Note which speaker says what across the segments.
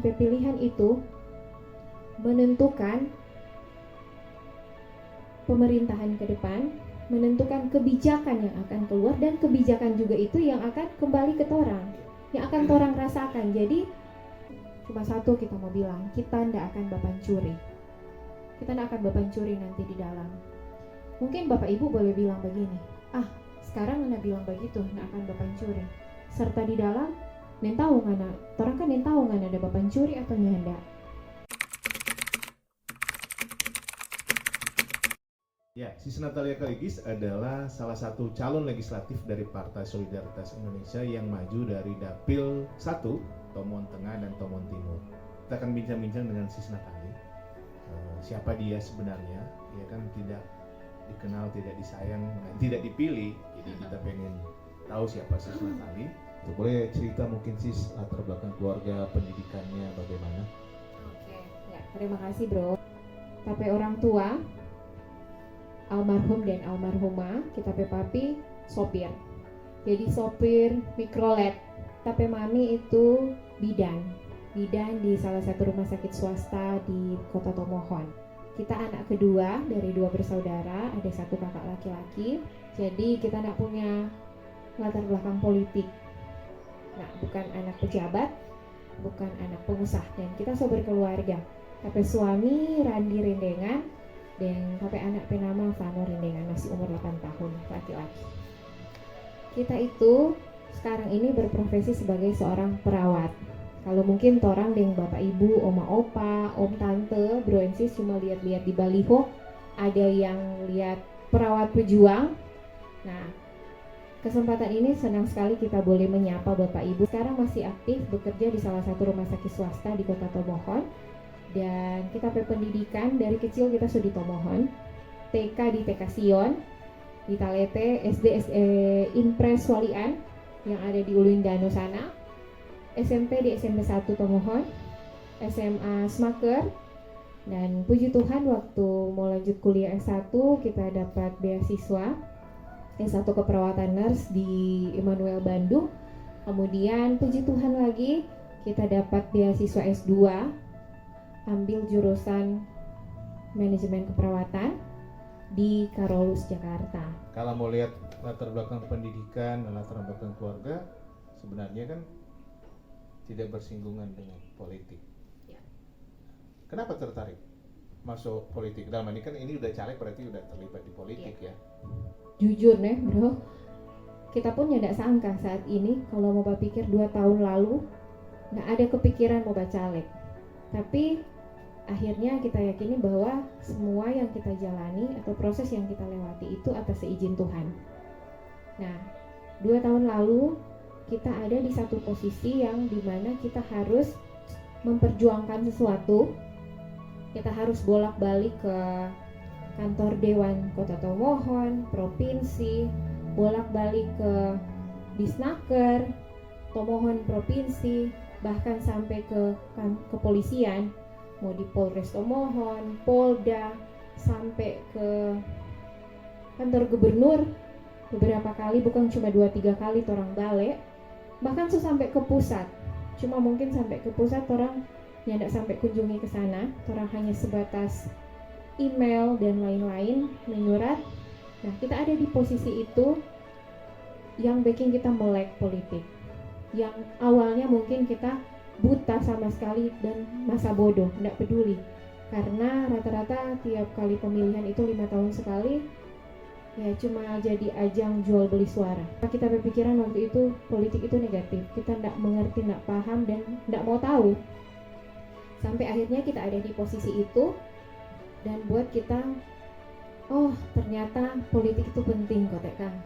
Speaker 1: sampai pilihan itu menentukan pemerintahan ke depan, menentukan kebijakan yang akan keluar, dan kebijakan juga itu yang akan kembali ke torang, yang akan torang rasakan. Jadi cuma satu kita mau bilang, kita ndak akan bapancuri. Kita ndak akan bapancuri nanti di dalam. Mungkin Bapak Ibu boleh bilang begini, sekarang Anda bilang begitu, ndak akan bapancuri. Serta di dalam, nen tahu ngana, torang kan nen tahu ngana ada bapancuri atau nyanda.
Speaker 2: Ya, Sis Natalia Kaligis adalah salah satu calon legislatif dari Partai Solidaritas Indonesia yang maju dari Dapil 1, Tomon Tengah dan Tomon Timur. Kita akan bincang-bincang dengan Sis Natalia. Siapa dia sebenarnya? Dia kan tidak dikenal, tidak disayang, tidak dipilih. Jadi kita pengen tahu siapa Sis Natalia. Boleh cerita mungkin Sis latar belakang keluarga, pendidikannya bagaimana?
Speaker 1: Oke, ya, terima kasih bro. Tapi orang tua, almarhum dan almarhumah, kita papi sopir. Jadi sopir mikrolet. Tapi mami itu bidan di salah satu rumah sakit swasta di Kota Tomohon. Kita anak kedua dari 2 bersaudara, ada 1 kakak laki-laki. Jadi kita tidak punya latar belakang politik. Nah, bukan anak pejabat, bukan anak pengusaha, dan kita so berkeluarga. Tapi suami Randi Rendengan dan tapi anak penama Vano Rendengan, masih umur 8 tahun, laki-laki. Kita itu sekarang ini berprofesi sebagai seorang perawat. Kalau mungkin torang dengan bapak ibu, oma opa, om tante, bro and sis cuma lihat-lihat di baliho, ada yang lihat perawat pejuang. Nah, kesempatan ini senang sekali kita boleh menyapa bapak ibu. Sekarang masih aktif bekerja di salah satu rumah sakit swasta di Kota Tomohon. Dan kita pendidikan dari kecil kita sudah di Tomohon, TK di TK Sion, di Talete, SD Impres Walian yang ada di Ulindano sana, SMP di SMP 1 Tomohon, SMA Smaker, dan puji Tuhan waktu mau lanjut kuliah S1 kita dapat beasiswa S1 keperawatan nurse di Immanuel Bandung. Kemudian puji Tuhan lagi kita dapat beasiswa S2 ambil jurusan manajemen keperawatan di Karolus Jakarta.
Speaker 2: Kalau mau lihat latar belakang pendidikan dan latar belakang keluarga, sebenarnya kan tidak bersinggungan dengan politik.
Speaker 1: Ya.
Speaker 2: Kenapa tertarik masuk politik? Dalam ini kan ini udah caleg, berarti udah terlibat di politik ya.
Speaker 1: Jujur nih bro, kita pun tidak sangka saat ini kalau mau berpikir 2 tahun lalu nggak ada kepikiran mau caleg. Tapi akhirnya kita yakini bahwa semua yang kita jalani atau proses yang kita lewati itu atas seizin Tuhan. Nah, 2 tahun lalu kita ada di satu posisi yang dimana kita harus memperjuangkan sesuatu. Kita harus bolak-balik ke kantor Dewan Kota Tomohon, provinsi, bolak-balik ke Disnaker, Tomohon provinsi, bahkan sampai ke kepolisian, mau di Polres Tomohon, Polda, sampai ke kantor gubernur beberapa kali, bukan cuma 2-3 kali orang balik, bahkan sampai ke pusat. Cuma mungkin sampai ke pusat orang yang tidak sampai kunjungi ke sana, orang hanya sebatas email dan lain-lain, menyurat. Nah, kita ada di posisi itu yang bikin kita melek politik, yang awalnya mungkin kita buta sama sekali dan masa bodoh, tidak peduli, karena rata-rata tiap kali pemilihan itu 5 tahun sekali, ya cuma jadi ajang jual beli suara. Kita berpikiran waktu itu politik itu negatif, kita tidak mengerti, tidak paham, dan tidak mau tahu, sampai akhirnya kita ada di posisi itu, dan buat kita, oh ternyata politik itu penting kok Kang.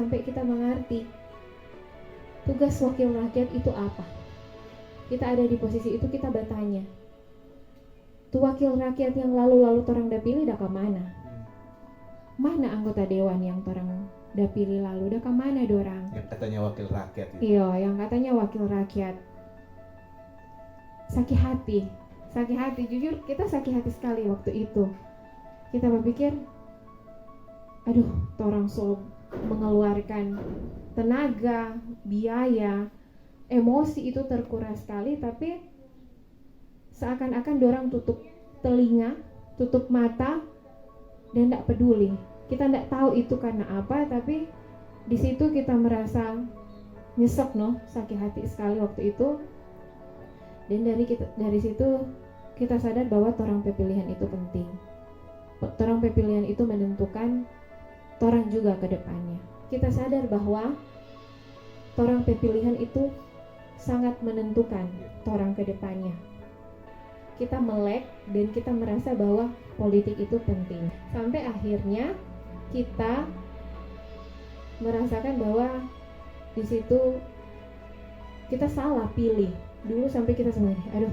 Speaker 1: Sampai kita mengerti tugas wakil rakyat itu apa. Kita ada di posisi itu, kita bertanya, tuh wakil rakyat yang lalu-lalu orang dah pilih dah ke mana? Mana anggota dewan yang orang dah pilih lalu dah ke mana dorang?
Speaker 2: Yang katanya wakil rakyat itu.
Speaker 1: Iya, yang katanya wakil rakyat. Sakit hati, jujur kita sakit hati sekali waktu itu. Kita berpikir, aduh, orang so mengeluarkan tenaga, biaya, emosi itu terkuras sekali, tapi seakan-akan dorang tutup telinga, tutup mata, dan tidak peduli. Kita tidak tahu itu karena apa, tapi di situ kita merasa nyesek, sakit hati sekali waktu itu. Dan dari situ kita sadar bahwa torang pilihan itu penting. Torang pilihan itu menentukan torang juga ke depannya. Kita sadar bahwa torang pilihan itu sangat menentukan torang ke depannya. Kita melek dan kita merasa bahwa politik itu penting. Sampai akhirnya kita merasakan bahwa di situ kita salah pilih. Dulu sampai kita sebenarnya, aduh,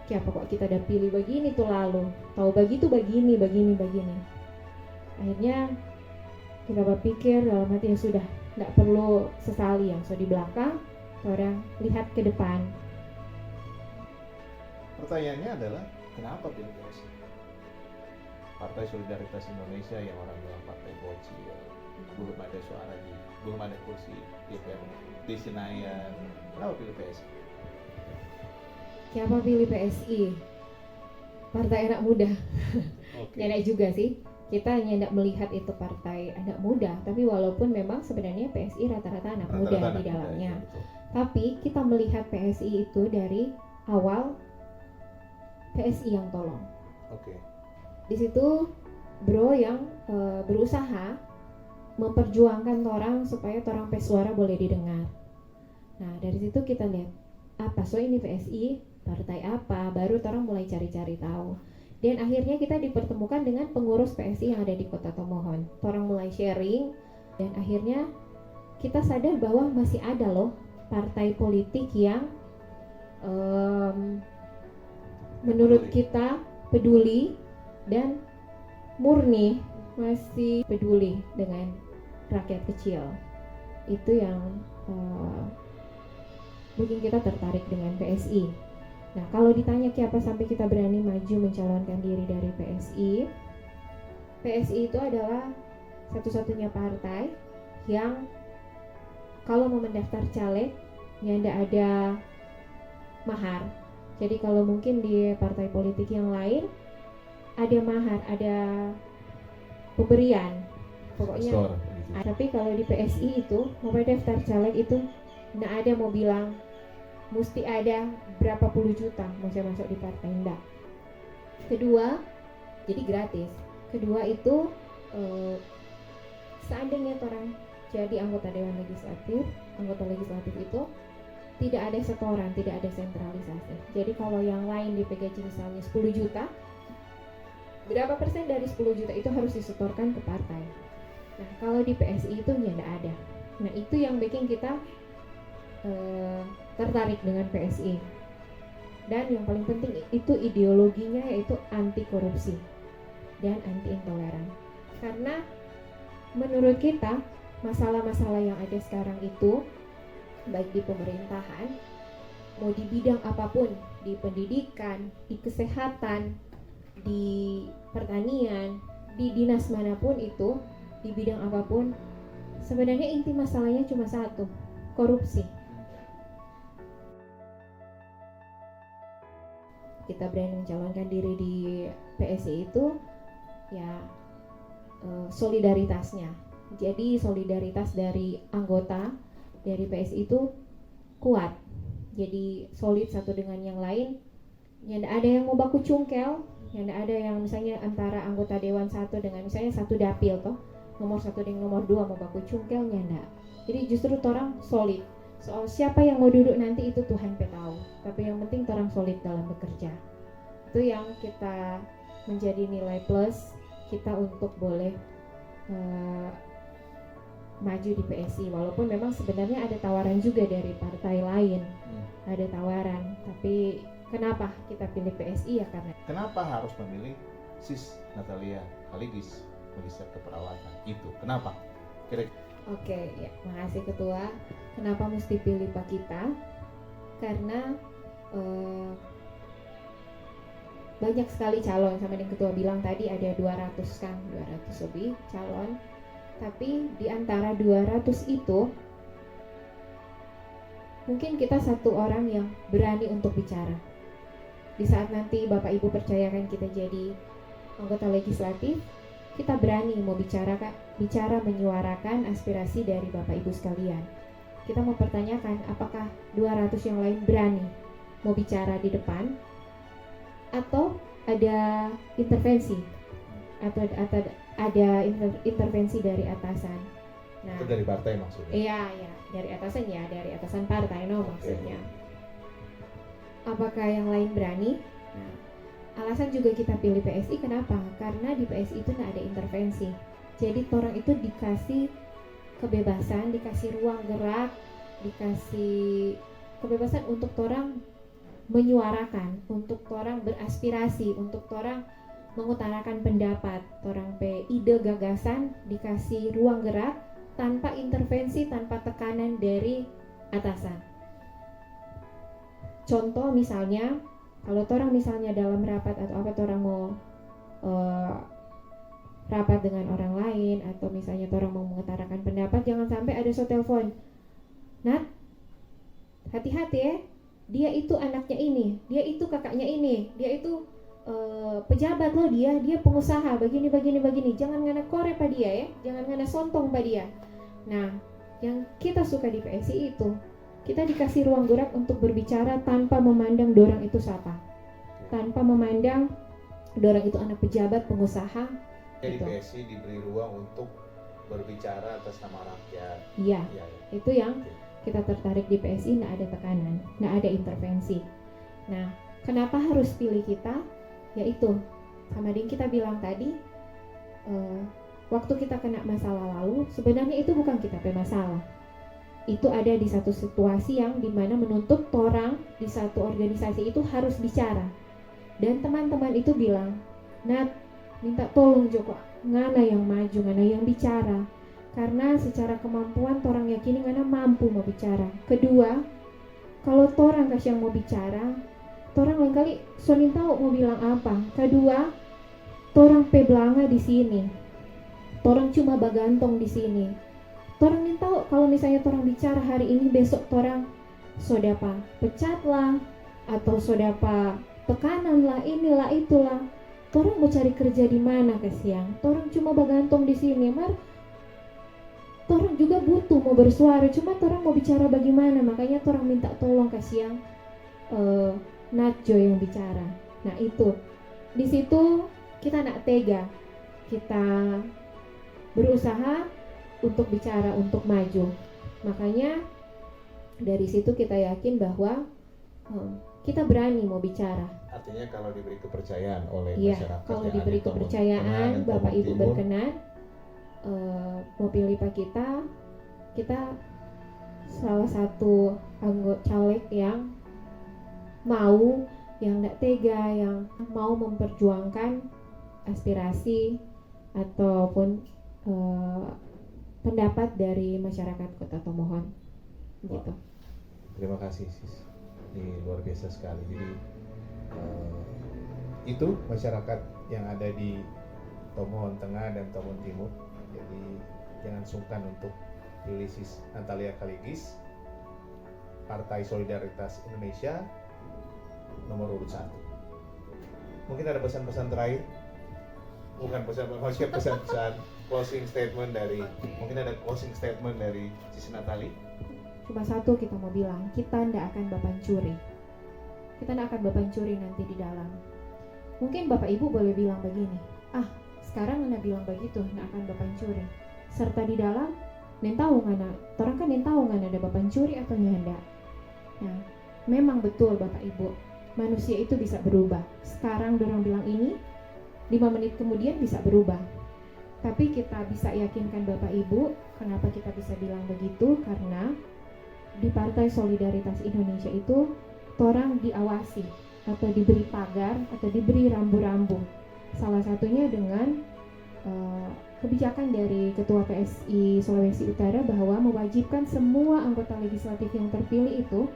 Speaker 1: kenapa kok kita udah pilih begini tuh lalu, tahu begitu begini. Akhirnya kita berpikir dalam hati, ya sudah, tidak perlu sesali yang di belakang, orang lihat ke depan.
Speaker 2: Pertanyaannya adalah kenapa pilih PSI? Partai Solidaritas Indonesia yang orang bilang partai bocil, belum ada suara belum ada kursi di Senayan. Kenapa pilih PSI?
Speaker 1: Kenapa pilih PSI? Partai anak muda.
Speaker 2: Okay.
Speaker 1: Enak juga sih. Kita hanya tidak melihat itu partai anak muda, tapi walaupun memang sebenarnya PSI rata-rata anak muda di dalamnya. Tapi kita melihat PSI itu dari awal PSI yang tolong.
Speaker 2: Oke.
Speaker 1: Di situ bro yang berusaha memperjuangkan orang supaya orang pesuara boleh didengar. Nah dari situ kita lihat apa ini PSI, partai apa, baru orang mulai cari-cari tahu. Dan akhirnya kita dipertemukan dengan pengurus PSI yang ada di Kota Tomohon. Orang mulai sharing dan akhirnya kita sadar bahwa masih ada loh partai politik yang menurut kita peduli dan murni, masih peduli dengan rakyat kecil. Itu yang bikin kita tertarik dengan PSI. Nah, kalau ditanya kenapa sampai kita berani maju mencalonkan diri dari PSI, PSI itu adalah satu-satunya partai yang kalau mau mendaftar caleg yang tidak ada mahar. Jadi kalau mungkin di partai politik yang lain ada mahar, ada pemberian, pokoknya. Tapi kalau di PSI itu mau daftar caleg itu nggak ada mau bilang mesti ada berapa puluh juta mau saya masuk di partai, enggak. Kedua, jadi gratis. Kedua itu seandainya orang jadi anggota Dewan Legislatif, anggota legislatif itu tidak ada setoran, tidak ada sentralisasi. Jadi kalau yang lain di PGC misalnya 10 juta, berapa persen dari 10 juta itu harus disetorkan ke partai. Nah kalau di PSI itu tidak ada. Nah itu yang bikin kita tertarik dengan PSI. Dan yang paling penting itu ideologinya yaitu anti korupsi dan anti intoleran. Karena menurut kita masalah-masalah yang ada sekarang itu baik di pemerintahan, mau di bidang apapun, di pendidikan, di kesehatan, di pertanian, di dinas manapun itu, di bidang apapun, sebenarnya inti masalahnya cuma satu, korupsi. Kita berani mencalonkan diri di PSI itu ya solidaritasnya. Jadi solidaritas dari anggota dari PSI itu kuat, jadi solid satu dengan yang lain. Yang ada yang mau baku cungkel, yang ada yang misalnya antara anggota dewan satu dengan misalnya satu dapil toh nomor 1 dengan nomor 2 mau baku cungkelnya enggak. Jadi justru orang solid. Soal siapa yang mau duduk nanti itu Tuhan tahu. Tapi yang penting orang solid dalam bekerja. Itu yang kita menjadi nilai plus kita untuk boleh maju di PSI, walaupun memang sebenarnya ada tawaran juga dari partai lain, ada tawaran, tapi kenapa kita pilih PSI ya karena
Speaker 2: kenapa harus memilih Sis Natalia Kaligis Magister Keperawatan itu kenapa?
Speaker 1: Oke, ya, makasih Ketua. Kenapa mesti pilih Pak kita? Karena banyak sekali calon, sama yang Ketua bilang tadi ada 200 lebih calon. Tapi di antara 200 itu mungkin kita satu orang yang berani untuk bicara. di saat nanti Bapak Ibu percayakan kita jadi anggota legislatif, kita berani mau bicara menyuarakan aspirasi dari Bapak Ibu sekalian. Kita mempertanyakan apakah 200 yang lain berani mau bicara di depan atau ada intervensi atau ada intervensi dari atasan. Nah,
Speaker 2: Itu dari partai maksudnya?
Speaker 1: iya, dari atasan ya, dari atasan partai maksudnya. Apakah yang lain berani? Nah, alasan juga kita pilih PSI kenapa? Karena di PSI itu nggak ada intervensi. Jadi orang itu dikasih kebebasan, dikasih ruang gerak, dikasih kebebasan untuk orang menyuarakan, untuk orang beraspirasi, untuk orang mengutarakan pendapat, orang ide gagasan dikasih ruang gerak tanpa intervensi, tanpa tekanan dari atasan. Contoh misalnya, kalau orang misalnya dalam rapat atau apa orang mau rapat dengan orang lain atau misalnya orang mau mengutarakan pendapat, jangan sampai ada telepon. Nat, hati-hati ya, dia itu anaknya ini, dia itu kakaknya ini, dia itu pejabat loh, dia pengusaha begini, jangan ngana kore pa dia ya, jangan ngana sontong pa dia. Nah, yang kita suka di PSI itu kita dikasih ruang gerak untuk berbicara tanpa memandang dorang itu siapa, tanpa memandang dorang itu anak pejabat, pengusaha.
Speaker 3: Jadi
Speaker 1: gitu.
Speaker 3: PSI diberi ruang untuk berbicara atas nama rakyat.
Speaker 1: Iya,
Speaker 3: Ya, ya.
Speaker 1: itu yang kita tertarik di PSI, nggak ada tekanan, nggak ada intervensi. Nah, kenapa harus pilih kita? Yaitu, sama yang kita bilang tadi, waktu kita kena masalah lalu, sebenarnya itu bukan kita punya masalah. Itu ada di satu situasi yang dimana menuntut orang di satu organisasi itu harus bicara. Dan teman-teman itu bilang, Nat, minta tolong Joko, ngana yang maju, ngana yang bicara. Karena secara kemampuan orang yakini ngana mampu mau bicara. Kedua, kalau orang kasih yang mau bicara, orang lain kali soalnya tahu mau bilang apa. Kedua, orang peblanga di sini, orang cuma bagantong di sini. Orang ingin tahu kalau misalnya orang bicara hari ini, besok orang sodapa pecat lah, atau sodapa tekanan lah, inilah itulah. Orang mau cari kerja di mana ke siang? Orang cuma bagantong di sini, orang juga butuh mau bersuara, cuma orang mau bicara bagaimana, makanya orang minta tolong ke siang Natjo yang bicara. Nah itu, di situ kita nak tega, kita berusaha untuk bicara, untuk maju. Makanya dari situ kita yakin bahwa kita berani mau bicara.
Speaker 3: Artinya kalau diberi kepercayaan oleh
Speaker 1: Iya,
Speaker 3: masyarakat,
Speaker 1: kalau
Speaker 3: yang
Speaker 1: diberi
Speaker 3: ada di Tomon
Speaker 1: kepercayaan,
Speaker 3: Tengah dan
Speaker 1: Bapak
Speaker 3: Tomon
Speaker 1: Ibu
Speaker 3: Timur,
Speaker 1: berkenan mau pilih Pak kita salah satu anggota caleg yang mau, yang tidak tega, yang mau memperjuangkan aspirasi ataupun pendapat dari masyarakat Kota Tomohon. Gitu.
Speaker 3: Terima kasih sis, ini luar biasa sekali. Jadi itu masyarakat yang ada di Tomohon Tengah dan Tomohon Timur. Jadi jangan sungkan untuk pilih sis Natalia Kaligis, Partai Solidaritas Indonesia nomor urut 1. Mungkin ada pesan-pesan terakhir? Bukan pesan-pesan closing statement dari, mungkin ada closing statement dari Sis Natali.
Speaker 1: Cuma satu kita mau bilang, kita tidak akan bapancuri. Kita tidak akan bapancuri nanti di dalam. Mungkin Bapak Ibu boleh bilang begini, sekarang Anda bilang begitu, tidak akan bapancuri. Serta di dalam, tahu ngana, orang kan tahu ngana ada bapancuri atau nyanda. Nah, memang betul Bapak Ibu, manusia itu bisa berubah. Sekarang orang bilang ini, 5 menit kemudian bisa berubah. Tapi kita bisa yakinkan Bapak Ibu, kenapa kita bisa bilang begitu? Karena di Partai Solidaritas Indonesia itu orang diawasi atau diberi pagar atau diberi rambu-rambu. Salah satunya dengan kebijakan dari Ketua PSI Sulawesi Utara bahwa mewajibkan semua anggota legislatif yang terpilih itu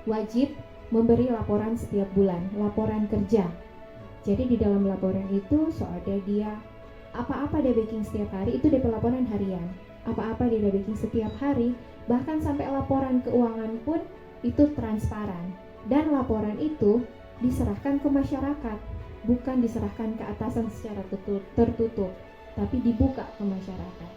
Speaker 1: wajib memberi laporan setiap bulan, laporan kerja. Jadi di dalam laporan itu soalnya dia apa-apa dia baking setiap hari itu dia laporan harian, apa-apa dia baking setiap hari, bahkan sampai laporan keuangan pun itu transparan. Dan laporan itu diserahkan ke masyarakat, bukan diserahkan ke atasan secara tertutup, tapi dibuka ke masyarakat.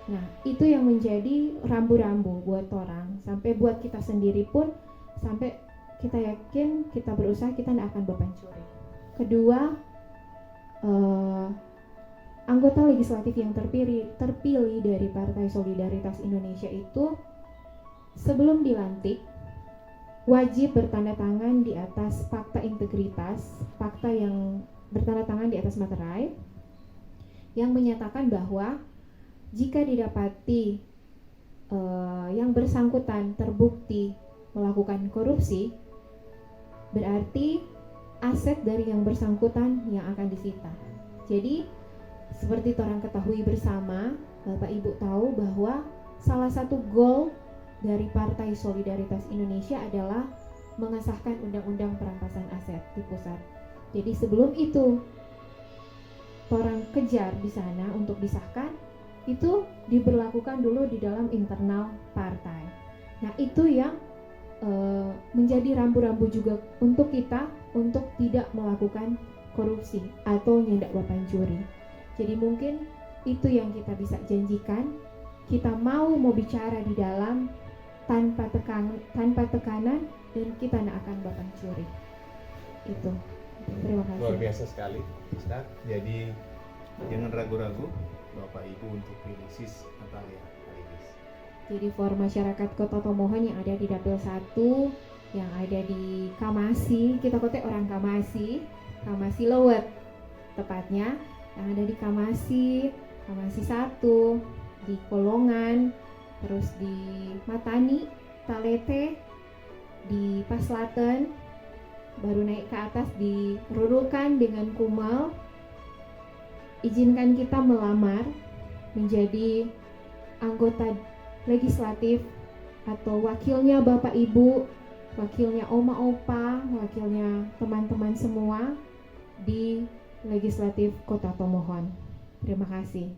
Speaker 1: Nah, itu yang menjadi rambu-rambu buat orang, sampai buat kita sendiri pun, sampai kita yakin kita berusaha kita tidak akan berpencuri. Kedua, anggota legislatif yang terpilih dari Partai Solidaritas Indonesia itu sebelum dilantik wajib bertanda tangan di atas fakta integritas, fakta yang bertanda tangan di atas materai yang menyatakan bahwa jika didapati yang bersangkutan terbukti melakukan korupsi, berarti aset dari yang bersangkutan yang akan disita. Jadi seperti orang ketahui bersama, Bapak Ibu tahu bahwa salah satu goal dari Partai Solidaritas Indonesia adalah mengesahkan Undang-Undang Perampasan Aset di pusat. Jadi sebelum itu orang kejar di sana untuk disahkan, itu diberlakukan dulu di dalam internal partai. Nah, itu yang menjadi rambu-rambu juga untuk kita untuk tidak melakukan korupsi atau nyendak pencuri. Jadi mungkin itu yang kita bisa janjikan. Kita mau bicara di dalam tanpa tekanan dan kita tidak akan pencuri. Itu. Terima kasih.
Speaker 3: Luar biasa sekali, Ustaz. Jadi jangan ragu-ragu Bapak Ibu untuk pilih Sis Natalia Kaligis.
Speaker 1: Jadi for masyarakat Kota Tomohon yang ada di Dapil 1, yang ada di Kamasi, kita kota orang Kamasi Lewet tepatnya, yang ada di Kamasi 1, di Kolongan, terus di Matani, Talete, di Paslaten, baru naik ke atas di Rurukan dengan Kumal. Izinkan kita melamar menjadi anggota legislatif atau wakilnya Bapak Ibu, wakilnya Oma Opa, wakilnya teman-teman semua di Legislatif Kota Tomohon. Terima kasih.